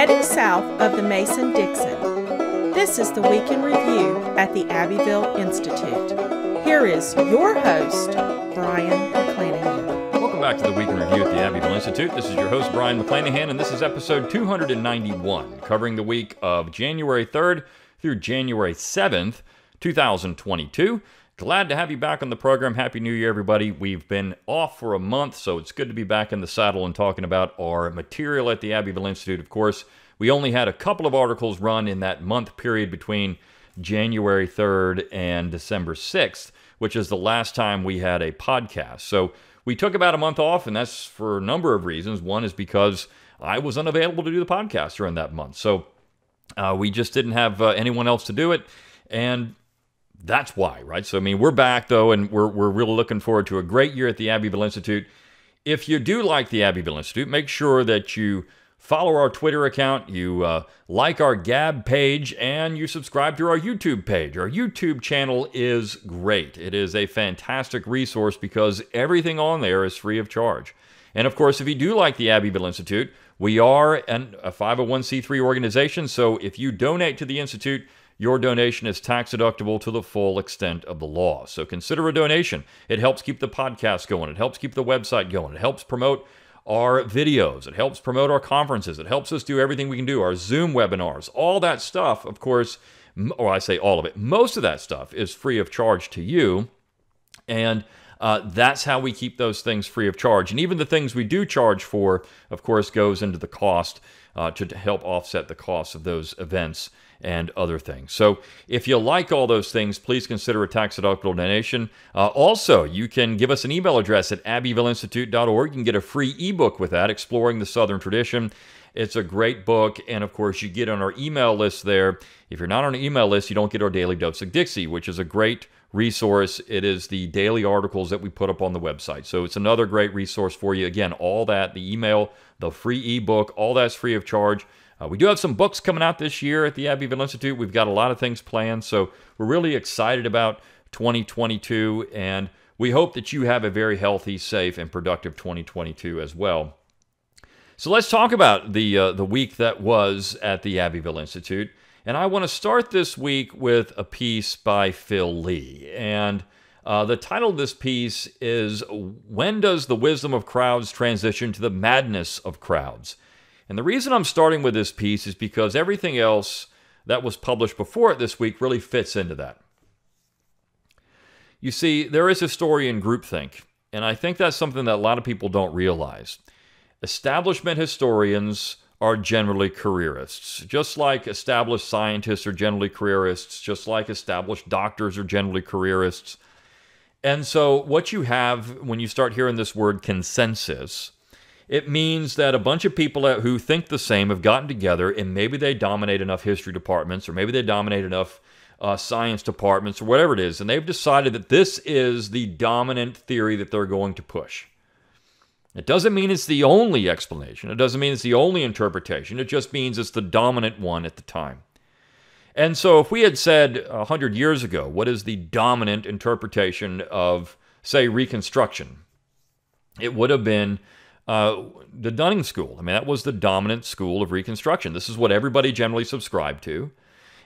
Heading south of the Mason-Dixon, this is the Week in Review at the Abbeville Institute. Here is your host, Brian McClanahan. Welcome back to the Week in Review at the Abbeville Institute. This is your host, Brian McClanahan, and this is episode 291, covering the week of January 3rd through January 7th, 2022. Glad to have you back on the program. Happy New Year, everybody. We've been off for a month, so it's good to be back in the saddle and talking about our material at the Abbeville Institute. Of course, we only had a couple of articles run in that month period between January 3rd and December 6th, which is the last time we had a podcast. So we took about a month off, and that's for a number of reasons. One is because I was unavailable to do the podcast during that month. So we just didn't have anyone else to do it, and that's why, right? So, I mean, we're back, though, and we're really looking forward to a great year at the Abbeville Institute. If you do like the Abbeville Institute, make sure that you follow our Twitter account, you like our Gab page, and you subscribe to our YouTube page. Our YouTube channel is great. It is a fantastic resource because everything on there is free of charge. And, of course, if you do like the Abbeville Institute, we are a 501c3 organization, so if you donate to the Institute, your donation is tax deductible to the full extent of the law. So consider a donation. It helps keep the podcast going. It helps keep the website going. It helps promote our videos. It helps promote our conferences. It helps us do everything we can do, our Zoom webinars. All that stuff, of course, or I say all of it, most of that stuff is free of charge to you. And that's how we keep those things free of charge. And even the things we do charge for, of course, goes into the cost to help offset the cost of those events and other things. So if you like all those things, please consider a tax-deductible donation. Also, you can give us an email address at abbevilleinstitute.org. You can get a free ebook with that, Exploring the Southern Tradition. It's a great book, and of course, you get on our email list there. If you're not on an email list, you don't get our Daily Dose of Dixie, which is a great resource. It is the daily articles that we put up on the website. So it's another great resource for you. Again, all that, the email, the free ebook, all that's free of charge. We do have some books coming out this year at the Abbeville Institute. We've got a lot of things planned, so we're really excited about 2022, and we hope that you have a very healthy, safe, and productive 2022 as well. So let's talk about the week that was at the Abbeville Institute, and I want to start this week with a piece by Phil Lee, and the title of this piece is, "When Does the Wisdom of Crowds Transition to the Madness of Crowds?" And the reason I'm starting with this piece is because everything else that was published before it this week really fits into that. You see, there is historian groupthink, and I think that's something that a lot of people don't realize. Establishment historians are generally careerists, just like established scientists are generally careerists, just like established doctors are generally careerists. And so what you have when you start hearing this word consensus, it means that a bunch of people who think the same have gotten together, and maybe they dominate enough history departments, or maybe they dominate enough science departments, or whatever it is, and they've decided that this is the dominant theory that they're going to push. It doesn't mean it's the only explanation. It doesn't mean it's the only interpretation. It just means it's the dominant one at the time. And so if we had said 100 years ago, what is the dominant interpretation of, say, Reconstruction? It would have been the Dunning School. I mean, that was the dominant school of Reconstruction. This is what everybody generally subscribed to.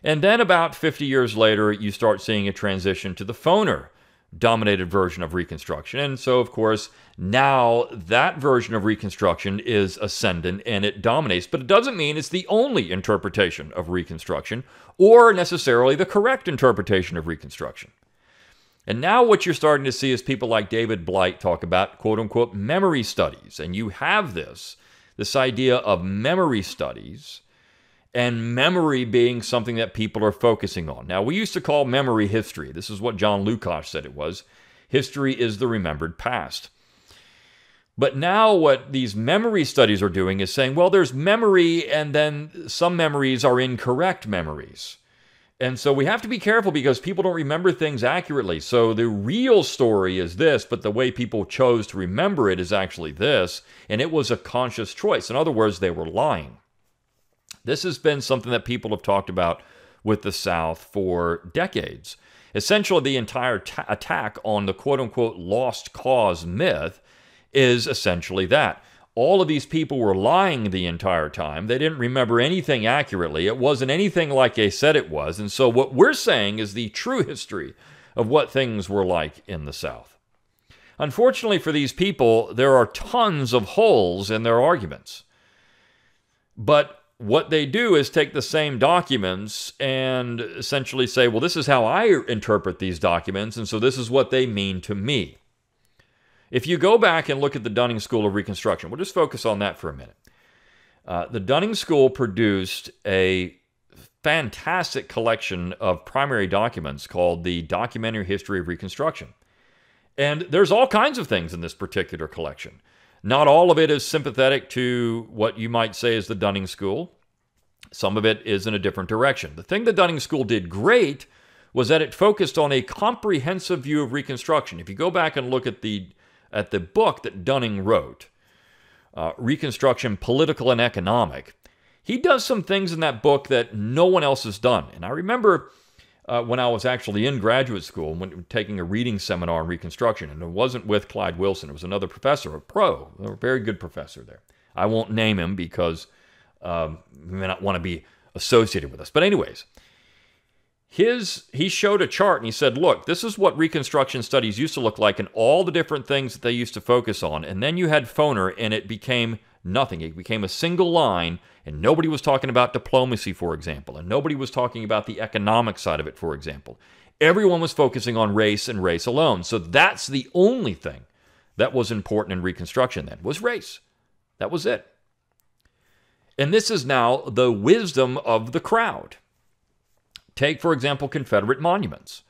And then about 50 years later, you start seeing a transition to the Foner-dominated version of Reconstruction. And so, of course, now that version of Reconstruction is ascendant and it dominates. But it doesn't mean it's the only interpretation of Reconstruction or necessarily the correct interpretation of Reconstruction. And now what you're starting to see is people like David Blight talk about quote-unquote memory studies. And you have this idea of memory studies and memory being something that people are focusing on. Now, we used to call memory history. This is what John Lukács said it was. History is the remembered past. But now what these memory studies are doing is saying, well, there's memory, and then some memories are incorrect memories. And so we have to be careful because people don't remember things accurately. So the real story is this, but the way people chose to remember it is actually this, and it was a conscious choice. In other words, they were lying. This has been something that people have talked about with the South for decades. Essentially, the entire attack on the quote-unquote lost cause myth is essentially that. all of these people were lying the entire time. They didn't remember anything accurately. It wasn't anything like they said it was. And so what we're saying is the true history of what things were like in the South. Unfortunately for these people, there are tons of holes in their arguments. But what they do is take the same documents and essentially say, well, this is how I interpret these documents, and so this is what they mean to me. If you go back and look at the Dunning School of Reconstruction, we'll just focus on that for a minute. The Dunning School produced a fantastic collection of primary documents called the Documentary History of Reconstruction. And there's all kinds of things in this particular collection. Not all of it is sympathetic to what you might say is the Dunning School. Some of it is in a different direction. The thing the Dunning School did great was that it focused on a comprehensive view of Reconstruction. If you go back and look at the book that Dunning wrote, Reconstruction, Political and Economic, he does some things in that book that no one else has done. And I remember when I was actually in graduate school, when taking a reading seminar on Reconstruction, and it wasn't with Clyde Wilson, it was another professor, a very good professor there. I won't name him because he may not want to be associated with us. But anyways, he showed a chart and he said, look, this is what Reconstruction studies used to look like and all the different things that they used to focus on. And then you had Foner and it became nothing. It became a single line, and nobody was talking about diplomacy, for example, and nobody was talking about the economic side of it, for example. Everyone was focusing on race and race alone. So that's the only thing that was important in Reconstruction then, was race. That was it. And this is now the wisdom of the crowd. Take, for example, Confederate monuments.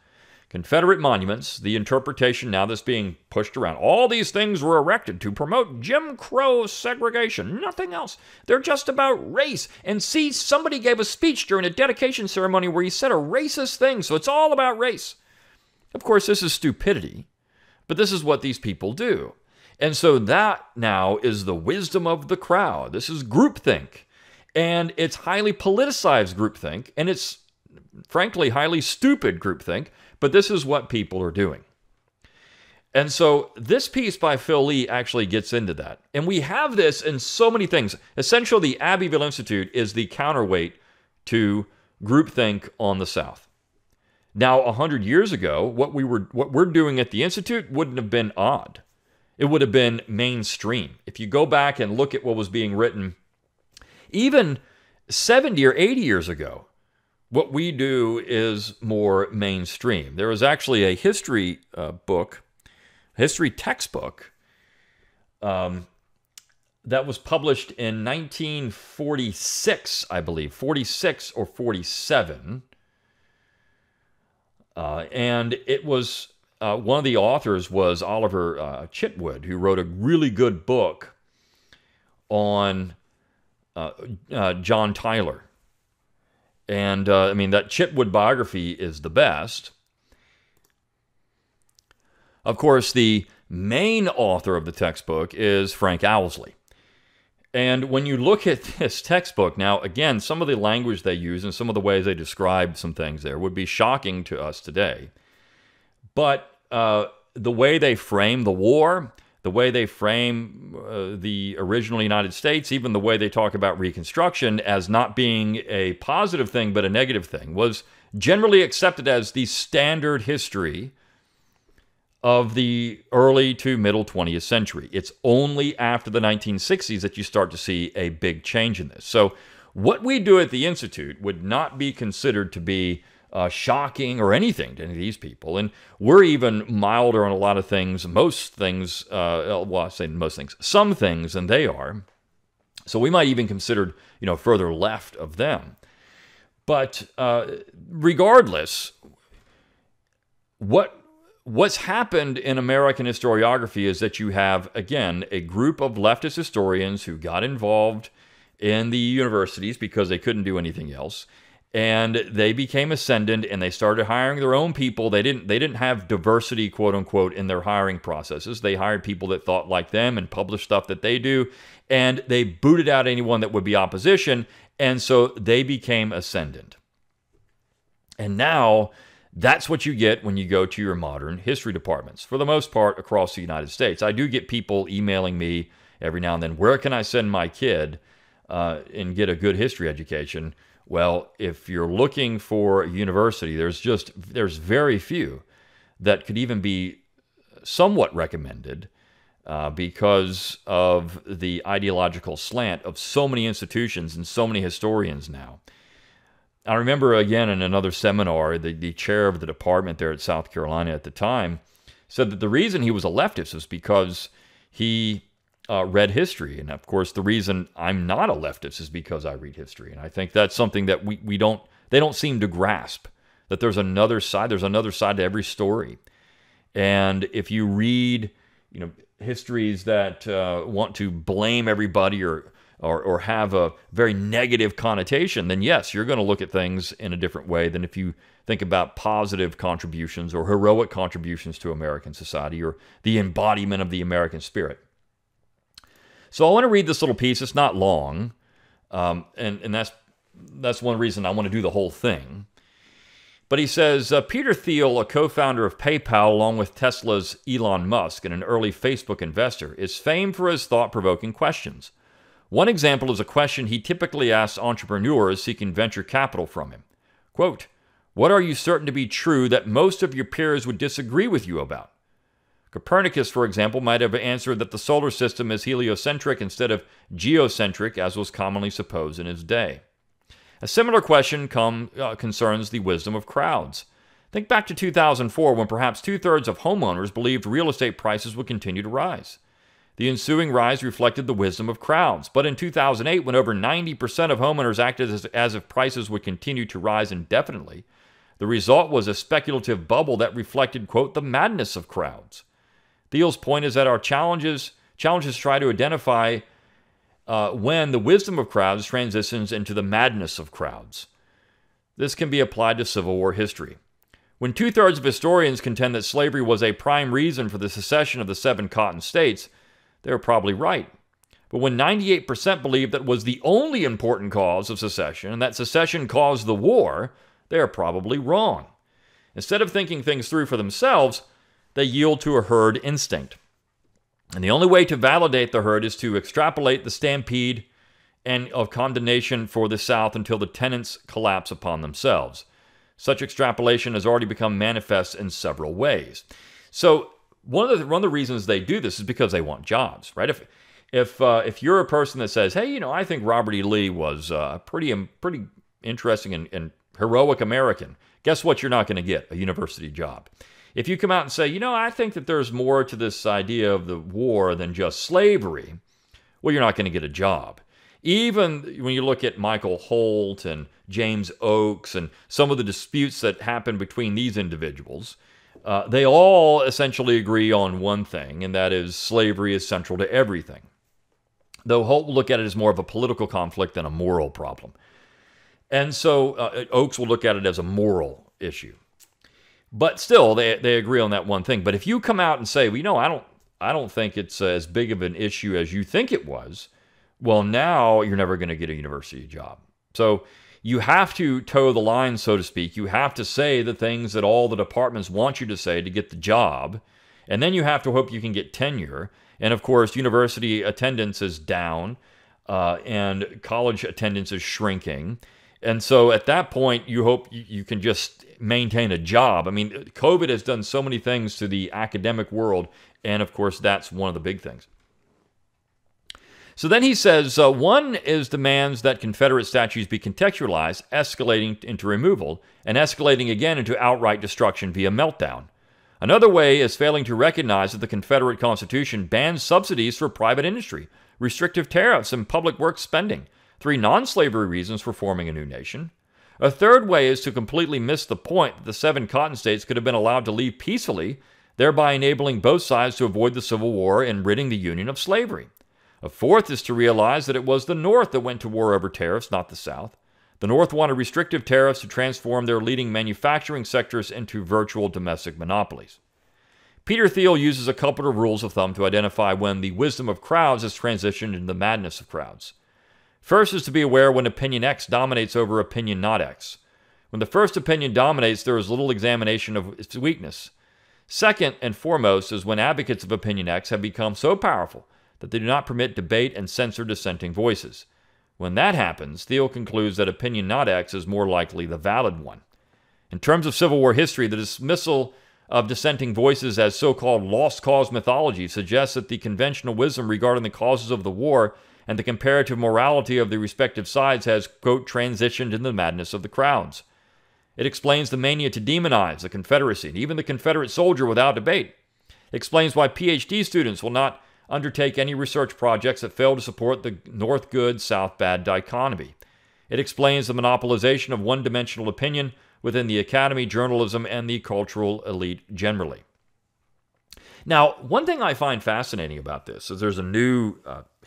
Confederate monuments, the interpretation now that's being pushed around. All these things were erected to promote Jim Crow segregation, nothing else. They're just about race. And see, somebody gave a speech during a dedication ceremony where he said a racist thing, so it's all about race. Of course, this is stupidity, but this is what these people do. And so that now is the wisdom of the crowd. This is groupthink. And it's highly politicized groupthink, and it's frankly highly stupid groupthink, but this is what people are doing. And so this piece by Phil Lee actually gets into that. And we have this in so many things. Essentially, the Abbeville Institute is the counterweight to groupthink on the South. Now, 100 years ago, what we're doing at the Institute wouldn't have been odd. It would have been mainstream. If you go back and look at what was being written, even 70 or 80 years ago, what we do is more mainstream. There was actually a history textbook, that was published in 1946, I believe, 46 or 47. And it was, one of the authors was Oliver Chitwood, who wrote a really good book on John Tyler. And, I mean, that Chitwood biography is the best. Of course, the main author of the textbook is Frank Owsley. And when you look at this textbook, now, again, some of the language they use and some of the ways they describe some things there would be shocking to us today. But the way they frame the war, the way they frame the original United States, even the way they talk about Reconstruction as not being a positive thing but a negative thing, was generally accepted as the standard history of the early to middle 20th century. It's only after the 1960s that you start to see a big change in this. So what we do at the Institute would not be considered to be shocking or anything to any of these people. And we're even milder on a lot of things, most things, well, I say most things, some things than they are. So we might even consider, further left of them. But regardless, what's happened in American historiography is that you have, again, a group of leftist historians who got involved in the universities because they couldn't do anything else. And they became ascendant, and they started hiring their own people. They didn't have diversity, quote unquote, in their hiring processes. They hired people that thought like them and published stuff that they do, and they booted out anyone that would be opposition, and so they became ascendant. And now that's what you get when you go to your modern history departments, for the most part across the United States. I do get people emailing me every now and then. Where can I send my kid and get a good history education? Well, if you're looking for a university, there's very few that could even be somewhat recommended because of the ideological slant of so many institutions and so many historians now. I remember, again, in another seminar, the chair of the department there at South Carolina at the time said that the reason he was a leftist was because he read history. And, of course, the reason I'm not a leftist is because I read history. And I think that's something that they don't seem to grasp, that there's another side to every story. And if you read, histories that want to blame everybody or have a very negative connotation, then yes, you're going to look at things in a different way than if you think about positive contributions or heroic contributions to American society or the embodiment of the American spirit. So I want to read this little piece. It's not long, and that's one reason I want to do the whole thing. But he says, Peter Thiel, a co-founder of PayPal along with Tesla's Elon Musk and an early Facebook investor, is famed for his thought-provoking questions. One example is a question he typically asks entrepreneurs seeking venture capital from him. Quote, "What are you certain to be true that most of your peers would disagree with you about?" Copernicus, for example, might have answered that the solar system is heliocentric instead of geocentric, as was commonly supposed in his day. A similar question concerns the wisdom of crowds. Think back to 2004, when perhaps two-thirds of homeowners believed real estate prices would continue to rise. The ensuing rise reflected the wisdom of crowds. But in 2008, when over 90% of homeowners acted as if prices would continue to rise indefinitely, the result was a speculative bubble that reflected, quote, the madness of crowds. Thiel's point is that our challenges try to identify when the wisdom of crowds transitions into the madness of crowds. This can be applied to Civil War history. When two-thirds of historians contend that slavery was a prime reason for the secession of the 7 cotton states, they are probably right. But when 98% believe that was the only important cause of secession and that secession caused the war, they are probably wrong. Instead of thinking things through for themselves, they yield to a herd instinct. And the only way to validate the herd is to extrapolate the stampede and of condemnation for the South until the tenants collapse upon themselves. Such extrapolation has already become manifest in several ways. So one of the reasons they do this is because they want jobs, right? If you're a person that says, hey, I think Robert E. Lee was a pretty interesting and heroic American, guess what? You're not going to get a university job. If you come out and say, I think that there's more to this idea of the war than just slavery, well, you're not going to get a job. Even when you look at Michael Holt and James Oakes and some of the disputes that happen between these individuals, they all essentially agree on one thing, and that is slavery is central to everything. Though Holt will look at it as more of a political conflict than a moral problem. And so Oakes will look at it as a moral issue. But still, they agree on that one thing. But if you come out and say, well, I don't think it's as big of an issue as you think it was, well, now you're never going to get a university job. So you have to toe the line, so to speak. You have to say the things that all the departments want you to say to get the job. And then you have to hope you can get tenure. And, of course, university attendance is down and college attendance is shrinking. And so at that point, you hope you can just maintain a job. I mean, COVID has done so many things to the academic world, and of course, that's one of the big things. So then he says, one is demands that Confederate statues be contextualized, escalating into removal, and escalating again into outright destruction via meltdown. Another way is failing to recognize that the Confederate Constitution bans subsidies for private industry, restrictive tariffs, and public works spending. 3 non-slavery reasons for forming a new nation. A third way is to completely miss the point that the 7 cotton states could have been allowed to leave peacefully, thereby enabling both sides to avoid the Civil War and ridding the Union of slavery. A fourth is to realize that it was the North that went to war over tariffs, not the South. The North wanted restrictive tariffs to transform their leading manufacturing sectors into virtual domestic monopolies. Peter Thiel uses a couple of rules of thumb to identify when the wisdom of crowds has transitioned into the madness of crowds. First is to be aware when opinion X dominates over opinion not X. When the first opinion dominates, there is little examination of its weakness. Second and foremost is when advocates of opinion X have become so powerful that they do not permit debate and censor dissenting voices. When that happens, Thiel concludes that opinion not X is more likely the valid one. In terms of Civil War history, the dismissal of dissenting voices as so-called lost cause mythology suggests that the conventional wisdom regarding the causes of the war and the comparative morality of the respective sides has, quote, transitioned into the madness of the crowds. It explains the mania to demonize the Confederacy and even the Confederate soldier without debate. It explains why PhD students will not undertake any research projects that fail to support the North good, South bad dichotomy. It explains the monopolization of one-dimensional opinion within the academy, journalism, and the cultural elite generally. Now, one thing I find fascinating about this is there's a new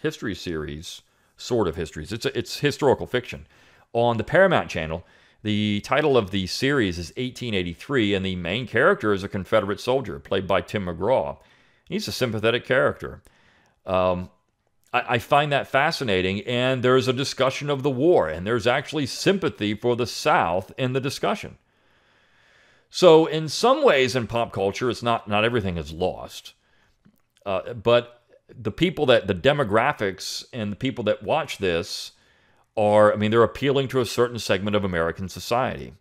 history series, sort of histories, it's historical fiction, on the Paramount Channel. The title of the series is 1883, and the main character is a Confederate soldier played by Tim McGraw. He's a sympathetic character. I find that fascinating, and there's a discussion of the war, and there's actually sympathy for the South in the discussion. So in some ways in pop culture, it's not everything is lost. But the people the demographics and the people that watch this they're appealing to a certain segment of American society.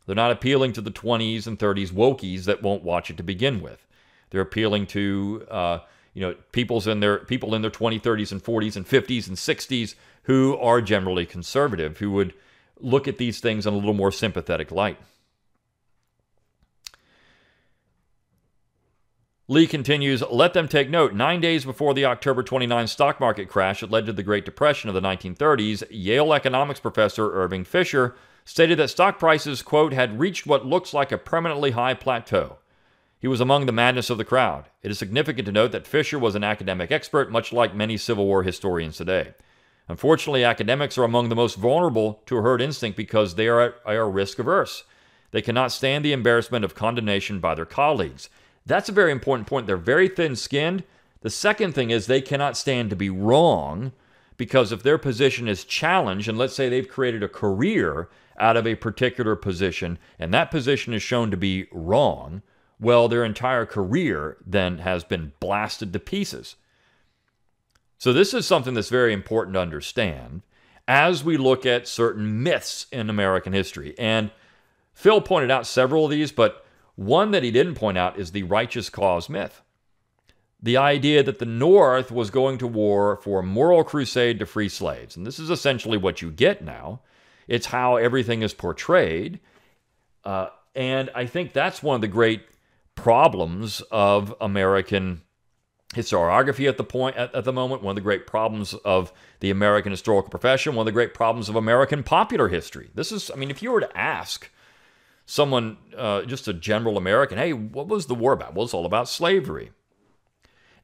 They're not appealing to the 20s and 30s wokies that won't watch it to begin with. They're appealing to people in their 20s, 30s, and 40s, and 50s, and 60s who are generally conservative, who would look at these things in a little more sympathetic light. Lee continues, let them take note. 9 days before the October 29 stock market crash that led to the Great Depression of the 1930s, Yale economics professor Irving Fisher stated that stock prices, quote, had reached what looks like a permanently high plateau. He was among the madness of the crowd. It is significant to note that Fisher was an academic expert, much like many Civil War historians today. Unfortunately, academics are among the most vulnerable to a herd instinct because they are risk-averse. They cannot stand the embarrassment of condemnation by their colleagues. That's a very important point. They're very thin-skinned. The second thing is they cannot stand to be wrong, because if their position is challenged, and let's say they've created a career out of a particular position, and that position is shown to be wrong, well, their entire career then has been blasted to pieces. So this is something that's very important to understand as we look at certain myths in American history. And Phil pointed out several of these, but one that he didn't point out is the righteous cause myth. The idea that the North was going to war for a moral crusade to free slaves. And this is essentially what you get now. It's how everything is portrayed. And I think that's one of the great problems of American historiography at the moment, one of the great problems of the American historical profession, one of the great problems of American popular history. This is, if you were to ask someone, just a general American, hey, what was the war about? Well, it's all about slavery.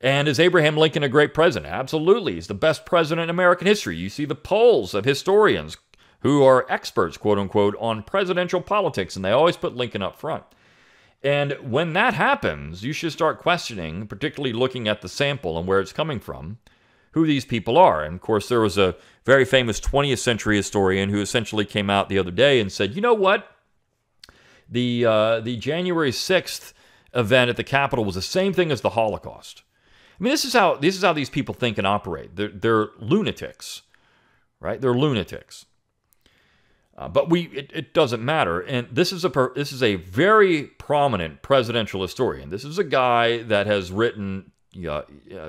And is Abraham Lincoln a great president? Absolutely. He's the best president in American history. You see the polls of historians who are experts, quote unquote, on presidential politics, and they always put Lincoln up front. And when that happens, you should start questioning, particularly looking at the sample and where it's coming from, who these people are. And of course, there was a very famous 20th century historian who essentially came out the other day and said, you know what? The January 6th event at the Capitol was the same thing as the Holocaust. This is how these people think and operate. They're lunatics, right? They're lunatics. But it doesn't matter. And this is a very prominent presidential historian. This is a guy that has written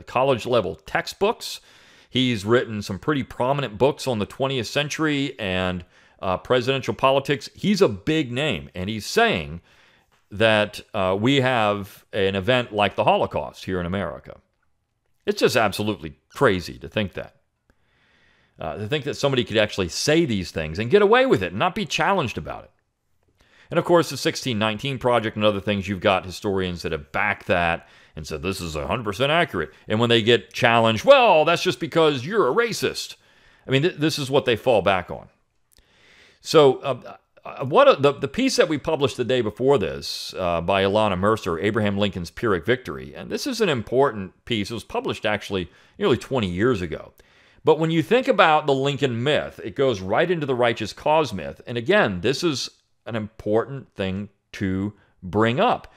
college level textbooks. He's written some pretty prominent books on the 20th century and presidential politics. He's a big name, and he's saying that we have an event like the Holocaust here in America. It's just absolutely crazy to think that. To think that somebody could actually say these things and get away with it and not be challenged about it. And of course, the 1619 Project and other things, you've got historians that have backed that and said this is 100% accurate. And when they get challenged, well, that's just because you're a racist. This is what they fall back on. So the piece that we published the day before this by Ilana Mercer, Abraham Lincoln's Pyrrhic Victory, and this is an important piece. It was published actually nearly 20 years ago. But when you think about the Lincoln myth, it goes right into the righteous cause myth. And again, this is an important thing to bring up.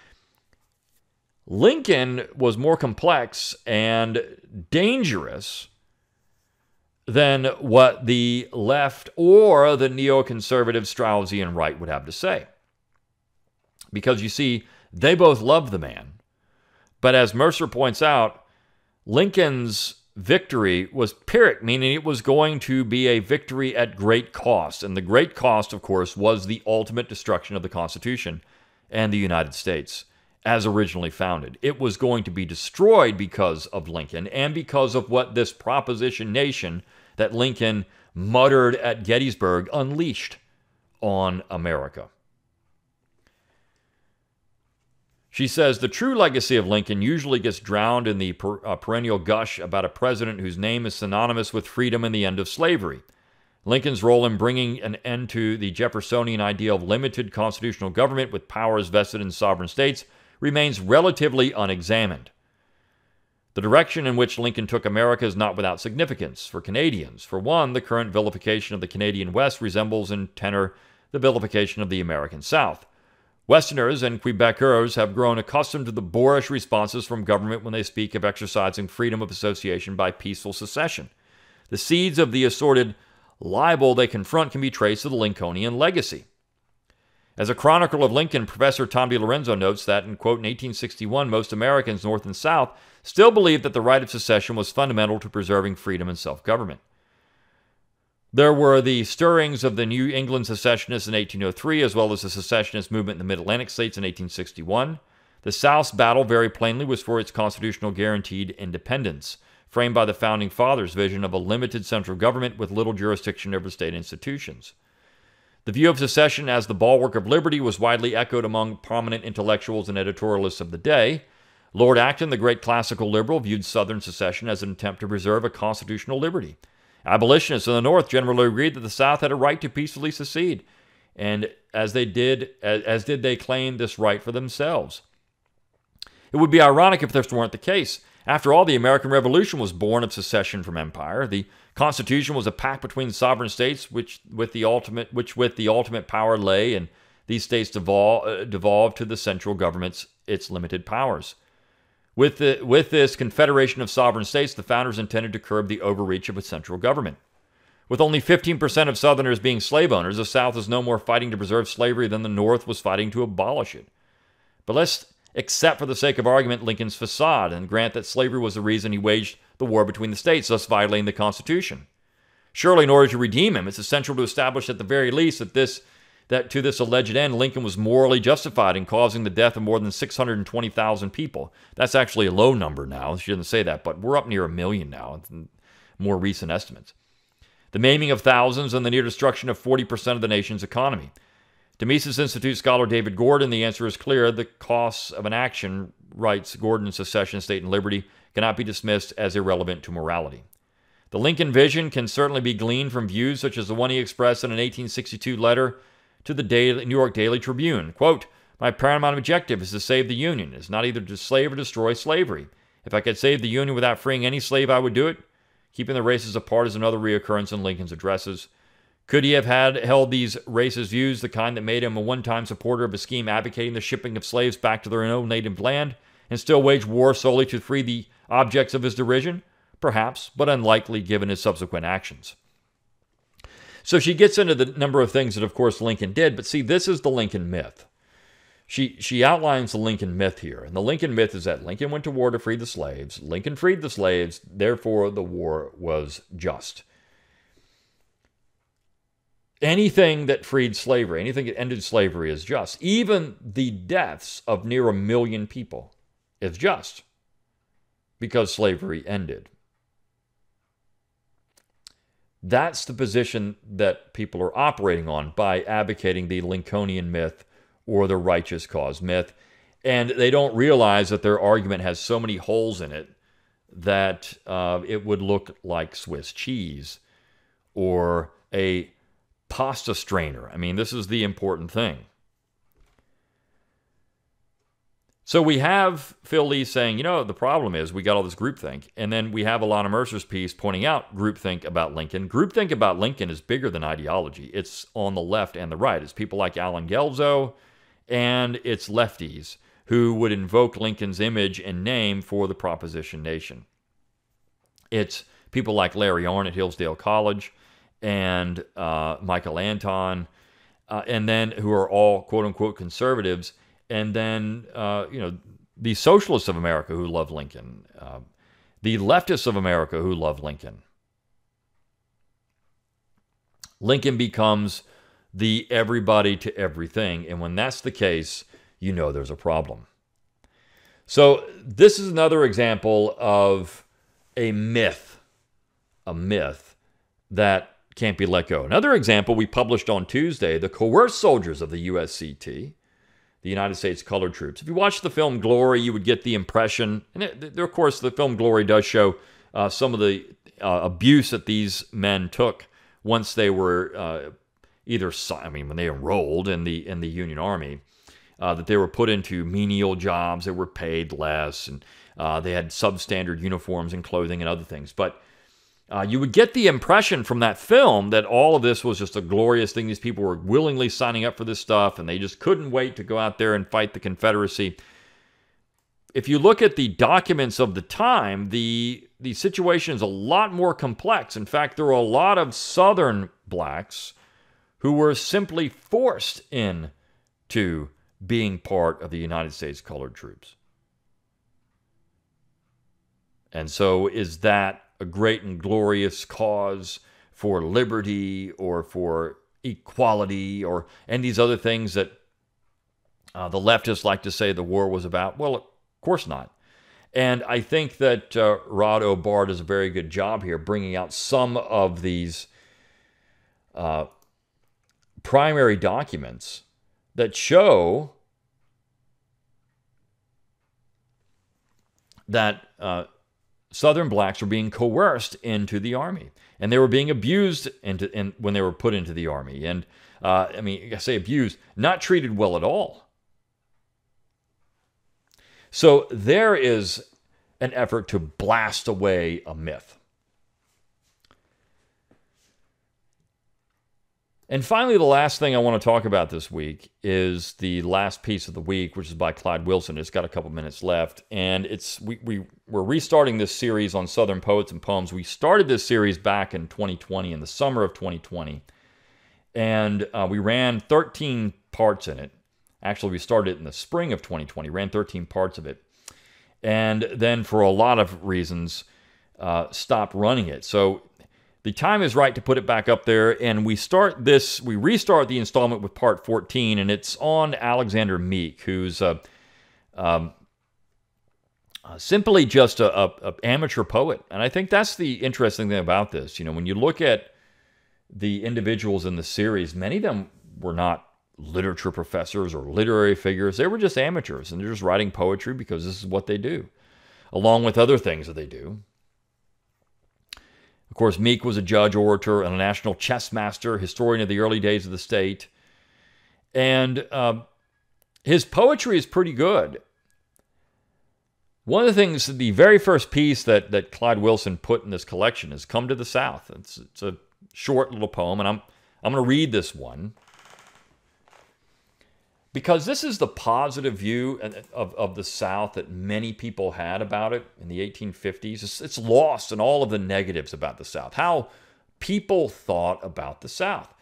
Lincoln was more complex and dangerous than what the left or the neoconservative Straussian right would have to say. Because you see, they both loved the man. But as Mercer points out, Lincoln's victory was Pyrrhic, meaning it was going to be a victory at great cost. And the great cost, of course, was the ultimate destruction of the Constitution and the United States as originally founded. It was going to be destroyed because of Lincoln and because of what this proposition nation that Lincoln muttered at Gettysburg unleashed on America. She says, the true legacy of Lincoln usually gets drowned in the perennial gush about a president whose name is synonymous with freedom and the end of slavery. Lincoln's role in bringing an end to the Jeffersonian ideal of limited constitutional government with powers vested in sovereign states remains relatively unexamined. The direction in which Lincoln took America is not without significance for Canadians. For one, the current vilification of the Canadian West resembles in tenor the vilification of the American South. Westerners and Quebecers have grown accustomed to the boorish responses from government when they speak of exercising freedom of association by peaceful secession. The seeds of the assorted libel they confront can be traced to the Lincolnian legacy. As a chronicle of Lincoln, Professor Tom DiLorenzo notes that, in quote, in 1861, most Americans, North and South, still believed that the right of secession was fundamental to preserving freedom and self-government. There were the stirrings of the New England secessionists in 1803, as well as the secessionist movement in the Mid-Atlantic states in 1861. The South's battle, very plainly, was for its constitutional guaranteed independence, framed by the Founding Fathers' vision of a limited central government with little jurisdiction over state institutions. The view of secession as the bulwark of liberty was widely echoed among prominent intellectuals and editorialists of the day. Lord Acton, the great classical liberal, viewed Southern secession as an attempt to preserve a constitutional liberty. Abolitionists in the North generally agreed that the South had a right to peacefully secede, and as did they claim this right for themselves. It would be ironic if this weren't the case. After all, the American Revolution was born of secession from empire. The Constitution was a pact between sovereign states, which with the ultimate power lay, and these states devolved to the central government's its limited powers. With this confederation of sovereign states, the founders intended to curb the overreach of a central government. With only 15% of Southerners being slave owners, the South is no more fighting to preserve slavery than the North was fighting to abolish it. But let's accept for the sake of argument Lincoln's facade and grant that slavery was the reason he waged the war between the states, thus violating the Constitution. Surely, in order to redeem him, it's essential to establish at the very least that to this alleged end, Lincoln was morally justified in causing the death of more than 620,000 people. That's actually a low number now. She didn't say that, but we're up near 1 million now, more recent estimates. The maiming of thousands and the near destruction of 40% of the nation's economy. To Mises Institute scholar David Gordon, the answer is clear. The costs of an action, writes Gordon in Secession, State, and Liberty, cannot be dismissed as irrelevant to morality. The Lincoln vision can certainly be gleaned from views such as the one he expressed in an 1862 letter to the New York Daily Tribune. Quote, my paramount objective is to save the Union. It is not either to slave or destroy slavery. If I could save the Union without freeing any slave, I would do it. Keeping the races apart is another reoccurrence in Lincoln's addresses. Could he have held these racist views, the kind that made him a one-time supporter of a scheme advocating the shipping of slaves back to their own native land, and still wage war solely to free the objects of his derision? Perhaps, but unlikely given his subsequent actions. So she gets into the number of things that, of course, Lincoln did, but see, this is the Lincoln myth. She outlines the Lincoln myth here, and the Lincoln myth is that Lincoln went to war to free the slaves, Lincoln freed the slaves, therefore the war was just. Anything that freed slavery, anything that ended slavery is just. Even the deaths of near 1 million people is just because slavery ended. That's the position that people are operating on by advocating the Lincolnian myth or the righteous cause myth. And they don't realize that their argument has so many holes in it that it would look like Swiss cheese or a pasta strainer. I mean, this is the important thing. So we have Phil Lee saying, the problem is we got all this groupthink. And then we have Alana Mercer's piece pointing out groupthink about Lincoln. Groupthink about Lincoln is bigger than ideology. It's on the left and the right. It's people like Alan Gelzo, and it's lefties who would invoke Lincoln's image and name for the Proposition Nation. It's people like Larry Arnn at Hillsdale College and Michael Anton, and then who are all quote-unquote conservatives, and then the socialists of America who love Lincoln, the leftists of America who love Lincoln. Lincoln becomes the everybody to everything, and when that's the case, you know there's a problem. So this is another example of a myth that can't be let go. Another example we published on Tuesday, the coerced soldiers of the USCT, the United States Colored Troops. If you watch the film Glory, you would get the impression, and of course the film Glory does show some of the abuse that these men took once they were when they enrolled in the Union Army, that they were put into menial jobs, they were paid less, and they had substandard uniforms and clothing and other things. But you would get the impression from that film that all of this was just a glorious thing. These people were willingly signing up for this stuff, and they just couldn't wait to go out there and fight the Confederacy. If you look at the documents of the time, the situation is a lot more complex. In fact, there were a lot of Southern blacks who were simply forced into being part of the United States Colored Troops. And so is that a great and glorious cause for liberty or for equality or and these other things that the leftists like to say the war was about? Well, of course not. And I think that Rod O'Barr does a very good job here bringing out some of these primary documents that show that Southern blacks were being coerced into the Army, and they were being abused when they were put into the Army. And I say abused, not treated well at all. So there is an effort to blast away a myth. And finally, the last thing I want to talk about this week is the last piece of the week, which is by Clyde Wilson. It's got a couple minutes left, and we're restarting this series on Southern poets and poems. We started this series back in 2020, in the summer of 2020, and we ran 13 parts in it. Actually, we started it in the spring of 2020, ran 13 parts of it, and then for a lot of reasons, stopped running it. So the time is right to put it back up there, and we restart the installment with part 14, and it's on Alexander Meek, who's simply just a amateur poet. And I think that's the interesting thing about this. When you look at the individuals in the series, many of them were not literature professors or literary figures. They were just amateurs, and they're just writing poetry because this is what they do, along with other things that they do. Of course, Meek was a judge, orator, and a national chess master, historian of the early days of the state. And his poetry is pretty good. One of the things, the very first piece that Clyde Wilson put in this collection is Come to the South. It's a short little poem, and I'm going to read this one, because this is the positive view of the South that many people had about it in the 1850s. It's lost in all of the negatives about the South, how people thought about the South.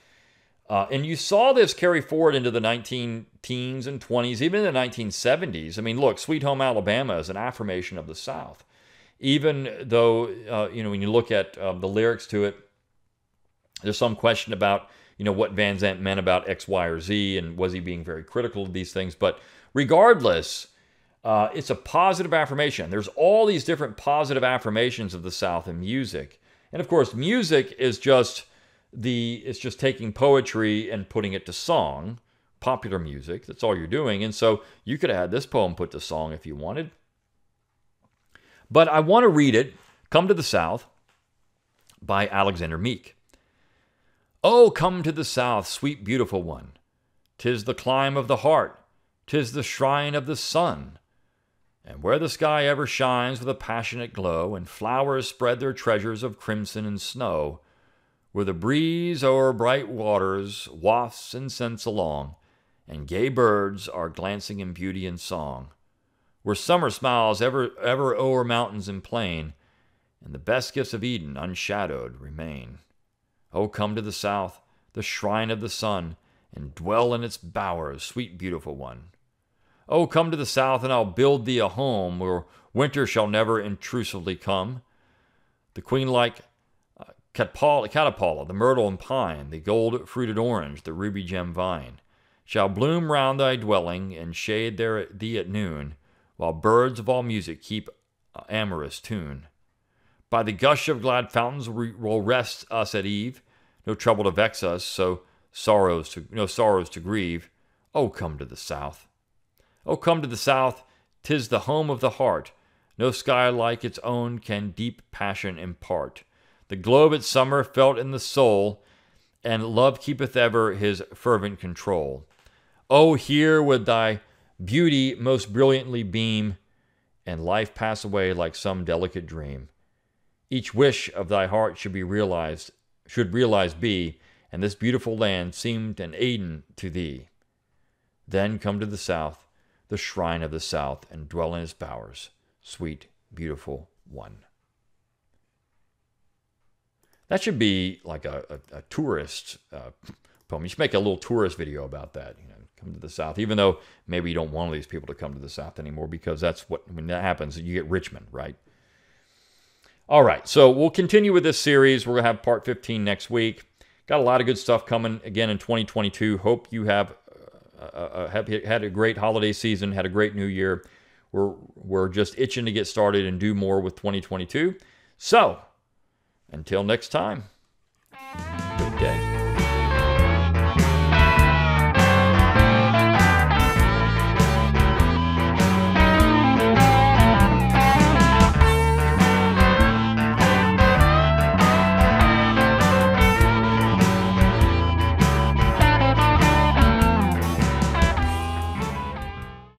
And you saw this carry forward into the 19-teens and 20s, even in the 1970s. I mean, look, Sweet Home Alabama is an affirmation of the South. Even though, when you look at the lyrics to it, there's some question about what Van Zandt meant about X, Y, or Z, and was he being very critical of these things? But regardless, it's a positive affirmation. There's all these different positive affirmations of the South in music. And of course, music is just taking poetry and putting it to song, popular music. That's all you're doing. And so you could have had this poem put to song if you wanted. But I want to read it, Come to the South, by Alexander Meek. Oh, come to the South, sweet beautiful one. 'Tis the clime of the heart, 'tis the shrine of the sun. And where the sky ever shines with a passionate glow, and flowers spread their treasures of crimson and snow, where the breeze o'er bright waters wafts incense along, and gay birds are glancing in beauty and song, where summer smiles ever o'er mountains and plain, and the best gifts of Eden unshadowed remain. Oh, come to the south, the shrine of the sun, and dwell in its bowers, sweet beautiful one. Oh, come to the south, and I'll build thee a home where winter shall never intrusively come. The queen-like catapala, the myrtle and pine, the gold-fruited orange, the ruby-gem vine, shall bloom round thy dwelling and shade thee at noon, while birds of all music keep amorous tune. By the gush of glad fountains will rest us at eve, no trouble to vex us, no sorrows to grieve. Oh, come to the south. Oh, come to the south, 'tis the home of the heart. No sky like its own can deep passion impart. The glow of its summer felt in the soul, and love keepeth ever his fervent control. Oh, here would thy beauty most brilliantly beam, and life pass away like some delicate dream. Each wish of thy heart should realized be, and this beautiful land seemed an Eden to thee. Then come to the south, the shrine of the south, and dwell in its bowers, sweet, beautiful one. That should be like a tourist poem. You should make a little tourist video about that. Come to the south, even though maybe you don't want all these people to come to the south anymore, because that's when that happens, you get Richmond, right? All right, so we'll continue with this series. We're going to have part 15 next week. Got a lot of good stuff coming again in 2022. Hope you have had a great holiday season, had a great new year. We're just itching to get started and do more with 2022. So, until next time, good day.